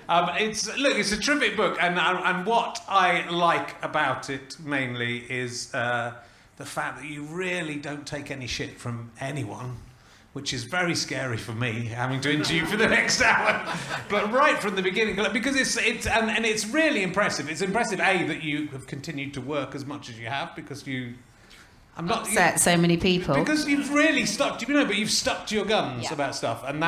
It's a terrific book, and what I like about it mainly is the fact that you really don't take any shit from anyone, which is very scary for me, having to interview for the next hour. But right from the beginning, because it's really impressive. It's impressive, that you have continued to work as much as you have, because I'm not upset so many people. Because you've really stuck to your guns about stuff, and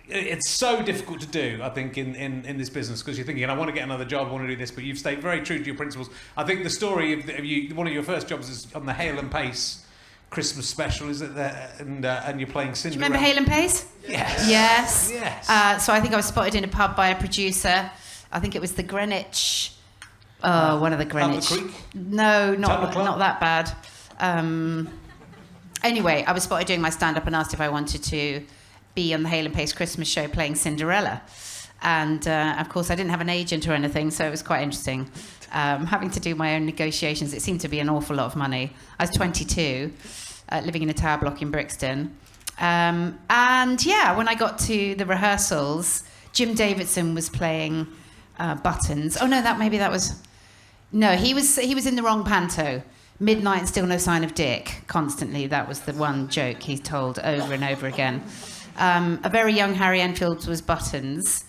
it's so difficult to do, I think, in this business, because you're thinking, I want to get another job, I want to do this, but you've stayed very true to your principles. I think the story of you, one of your first jobs is on the Hale and Pace Christmas special, is it there? And you're playing Cinderella. Do you remember Hale and Pace? Yes. Yes. So I think I was spotted in a pub by a producer. I think it was the Greenwich. One of the Greenwich. Up the Creek? No, not that bad. Anyway, I was spotted doing my stand-up and asked if I wanted to be on the Hale and Pace Christmas show playing Cinderella. And of course, I didn't have an agent or anything, so it was quite interesting. Having to do my own negotiations, it seemed to be an awful lot of money. I was 22, living in a tower block in Brixton. And when I got to the rehearsals, Jim Davidson was playing Buttons. Oh no, he was in the wrong panto. Midnight and Still No Sign of Dick, constantly. That was the one joke he told over and over again. A very young Harry Enfield was Buttons.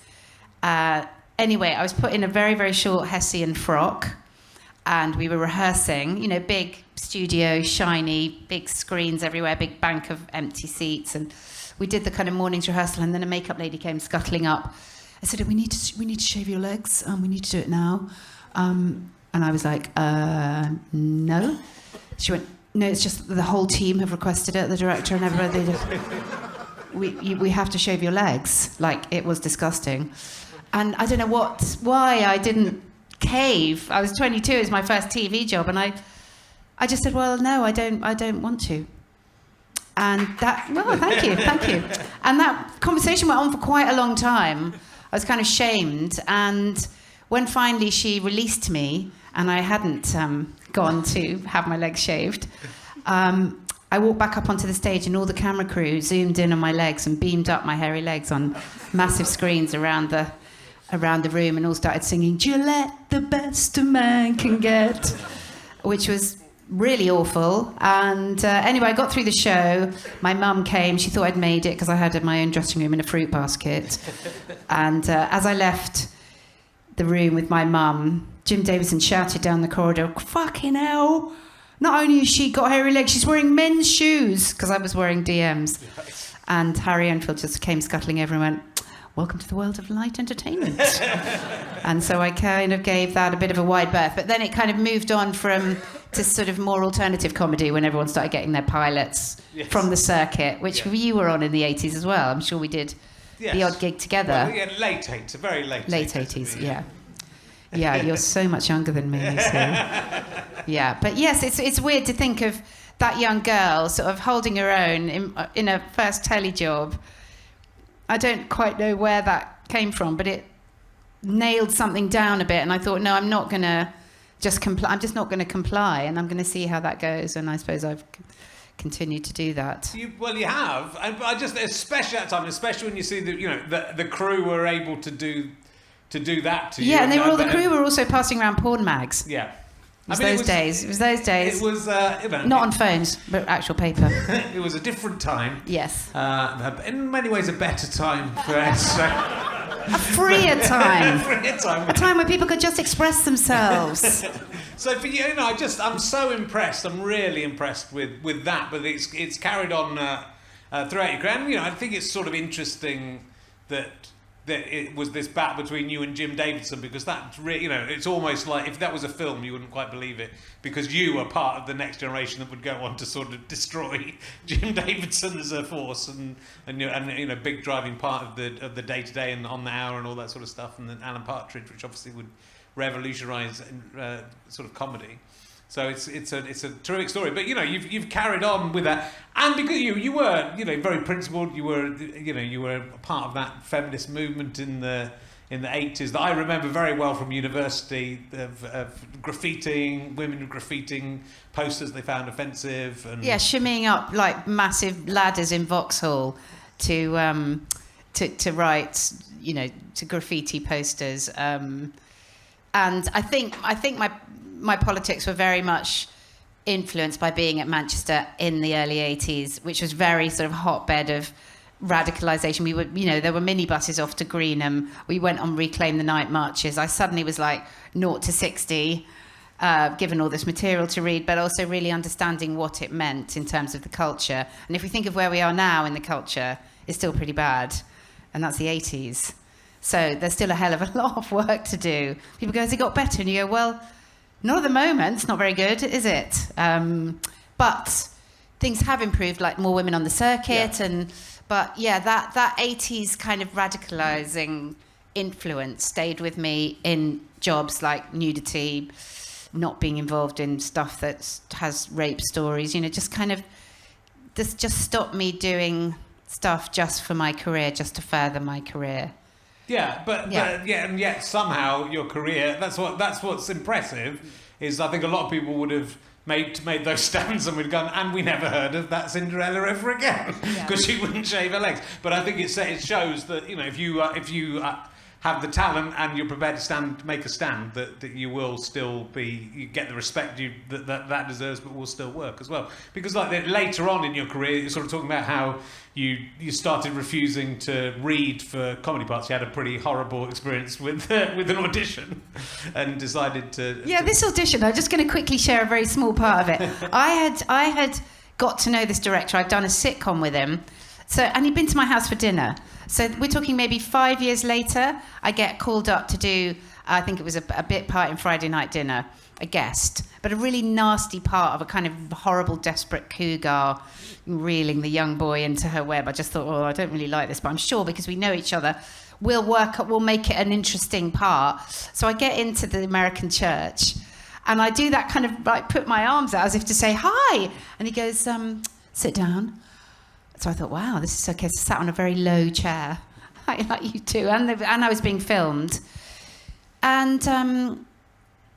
Anyway, I was put in a very, very short Hessian frock, and we were rehearsing, big studio, shiny, big screens everywhere, big bank of empty seats, and we did the kind of morning's rehearsal, and then a makeup lady came scuttling up. I said, we need to shave your legs, we need to do it now. And I was like, no. She went, no, it's just the whole team have requested it, the director and everybody. We have to shave your legs. Like, it was disgusting. And I don't know why I didn't cave. I was 22, it was my first TV job, and I just said, well, no, I don't want to. And thank you. And that conversation went on for quite a long time. I was kind of shamed, and when finally she released me, and I hadn't gone to have my legs shaved, I walked back up onto the stage, and all the camera crew zoomed in on my legs and beamed up my hairy legs on massive screens around the room, and all started singing "Gillette, the best a man can get," which was really awful. And anyway, I got through the show. My mum came. She thought I'd made it because I had my own dressing room in a fruit basket. And as I left the room with my mum, Jim Davidson shouted down the corridor, "Fucking hell! Not only has she got hairy legs, she's wearing men's shoes," because I was wearing DMs. And Harry Enfield just came scuttling over and went, "Welcome to the world of light entertainment." And so I kind of gave that a bit of a wide berth. But then it kind of moved on to sort of more alternative comedy when everyone started getting their pilots from the circuit, which you were on in the 80s as well. I'm sure we did the odd gig together. Well, late 80s, very late. Late 80s, yeah. Yeah, you're so much younger than me. So. Yeah, but yes, it's weird to think of that young girl sort of holding her own in a first telly job. I don't quite know where that came from, but it nailed something down a bit, and I thought, no, I'm not going to just comply. I'm just not going to comply, and I'm going to see how that goes, and I suppose I've continued to do that. You have. I just, especially at that time, especially when you see that the crew were able to do that to you. Yeah, and the crew were also passing around porn mags. Yeah. It was those days. It was not on phones, but actual paper. It was a different time. Yes. In many ways, a better time for us. A freer time. A time where people could just express themselves. So for you, I'm so impressed. I'm really impressed with that. But it's carried on throughout your career. And, I think it's sort of interesting that it was this battle between you and Jim Davidson, because that's really, it's almost like if that was a film, you wouldn't quite believe it, because you were part of the next generation that would go on to sort of destroy Jim Davidson as a force, and big driving part of the day-to-day and on the hour and all that sort of stuff, and then Alan Partridge, which obviously would revolutionise sort of comedy. So it's a terrific story, but you've carried on with that, and because you were very principled, you were a part of that feminist movement in the 80s that I remember very well from university, of graffitiing, women graffitiing posters they found offensive, and shimmying up like massive ladders in Vauxhall to to write, to graffiti posters. And I think my politics were very much influenced by being at Manchester in the early 80s, which was very sort of hotbed of radicalisation. We were, there were minibuses off to Greenham. We went on Reclaim the Night marches. I suddenly was like 0 to 60, given all this material to read, but also really understanding what it meant in terms of the culture. And if we think of where we are now in the culture, it's still pretty bad. And that's the 80s. So there's still a hell of a lot of work to do. People go, has it got better? And you go, well, not at the moment. It's not very good, is it? But things have improved, like more women on the circuit. Yeah. But that 80s kind of radicalising influence stayed with me in jobs like nudity, not being involved in stuff that has rape stories, just kind of, this just stopped me doing stuff just for my career, just to further my career. Yeah, but and yet somehow your career, that's what's impressive, is I think a lot of people would have made those stands and we'd gone, and we never heard of that Cinderella ever again, because she wouldn't shave her legs. But I think it shows that, if you have the talent and you're prepared to make a stand, that you will still you get the respect that deserves, but will still work as well. Because later on in your career, you're sort of talking about how you started refusing to read for comedy parts. You had a pretty horrible experience with an audition, and decided to. Yeah, this audition. I'm just going to quickly share a very small part of it. I had got to know this director. I'd done a sitcom with him. And he'd been to my house for dinner. So we're talking maybe 5 years later, I get called up to do, I think it was a bit part in Friday Night Dinner, a guest, but a really nasty part of a kind of horrible, desperate cougar reeling the young boy into her web. I just thought, I don't really like this, but I'm sure because we know each other, we'll make it an interesting part. So I get into the American church and I do that kind of like put my arms out as if to say, hi. And he goes, sit down. So I thought, wow, this is okay. So I sat on a very low chair, like you do, and I was being filmed. And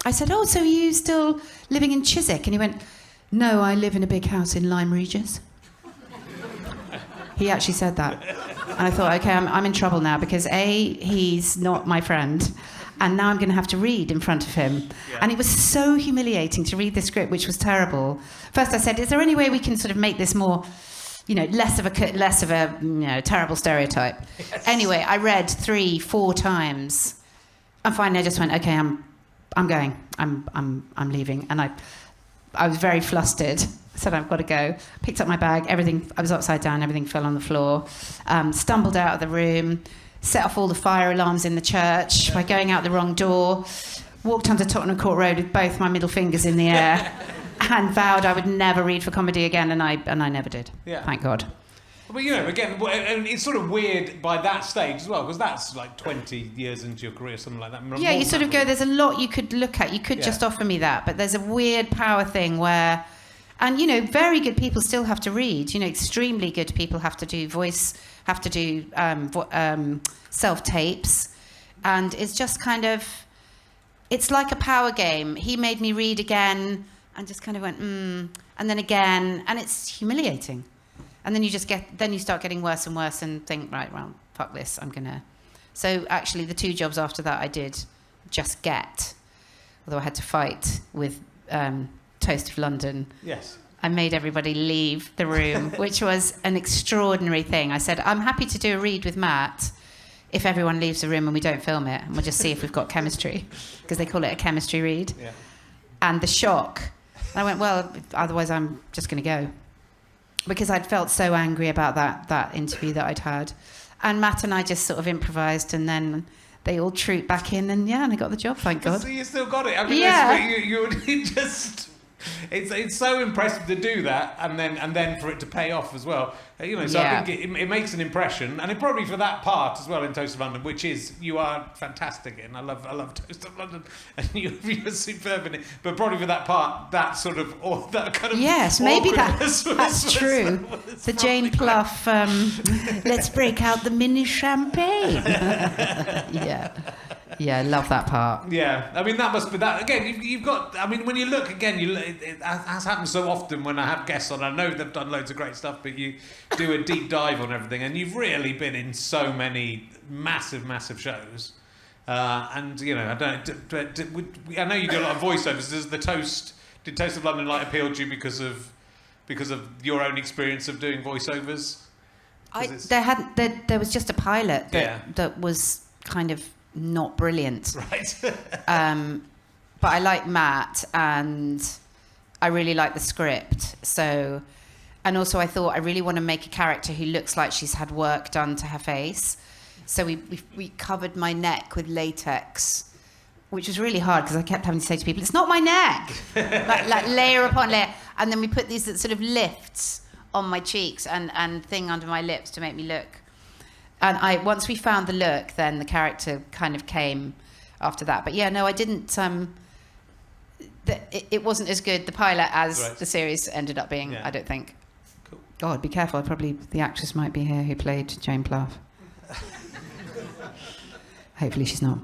I said, so are you still living in Chiswick? And he went, no, I live in a big house in Lyme Regis. He actually said that. And I thought, okay, I'm in trouble now because A, he's not my friend, and now I'm going to have to read in front of him. Yeah. And it was so humiliating to read the script, which was terrible. First I said, is there any way we can sort of make this more... less of a terrible stereotype. Yes. Anyway, I read 3-4 times, and finally I just went, okay, I'm going, I'm leaving, and I was very flustered. I said, I've got to go. Picked up my bag, everything. I was upside down, everything fell on the floor. Stumbled out of the room, set off all the fire alarms in the church by going out the wrong door. Walked onto Tottenham Court Road with both my middle fingers in the air. And vowed I would never read for comedy again, and I never did. Yeah. Thank God. But again, and it's sort of weird by that stage as well, because that's like 20 years into your career, something like that. Yeah, you sort of go, there's a lot you could look at. You could just offer me that, but there's a weird power thing where, and very good people still have to read. Extremely good people have to do voice, have to do self-tapes, and it's just kind of, it's like a power game. He made me read again. And just kind of went, and then again, and it's humiliating. And then you start getting worse and worse and think, right, well, fuck this, I'm gonna. So actually, the 2 jobs after that I did just get, although I had to fight with Toast of London. Yes. I made everybody leave the room, which was an extraordinary thing. I said, I'm happy to do a read with Matt if everyone leaves the room and we don't film it, and we'll just see if we've got chemistry, because they call it a chemistry read. Yeah. And the shock. I went, well, otherwise I'm just going to go. Because I'd felt so angry about that interview that I'd had. And Matt and I just sort of improvised, and then they all trooped back in, and I got the job, thank God. So you still got it. I mean, you just... It's so impressive to do that, and then for it to pay off as well. So I think it makes an impression, and it probably for that part as well in Toast of London, which is you are fantastic in. I love Toast of London, and you're superb in it. But probably for that part, that sort of that kind of maybe that's true. The Jane Plough. Let's break out the mini champagne. Yeah, I love that part. Yeah, I mean that must be that again. You've got. I mean, when you look again, it has happened so often when I have guests on. I know they've done loads of great stuff, but you do a deep dive on everything, and you've really been in so many massive shows. And you know, I know you do a lot of voiceovers. Did Toast of London Light appeal to you because of your own experience of doing voiceovers? There was just a pilot that was kind of not brilliant. Right. But I like Matt, and I really like the script. So, and also I thought I really want to make a character who looks like she's had work done to her face. So we covered my neck with latex, which was really hard because I kept having to say to people, "It's not my neck," like layer upon layer. And then we put these sort of lifts on my cheeks and thing under my lips to make me look. And once we found the look, then the character kind of came after that. But yeah, no, I didn't. It wasn't as good, the pilot, as the series ended up being. I don't think. Cool. God, be careful. Probably the actress might be here who played Jane Plough. Hopefully she's not.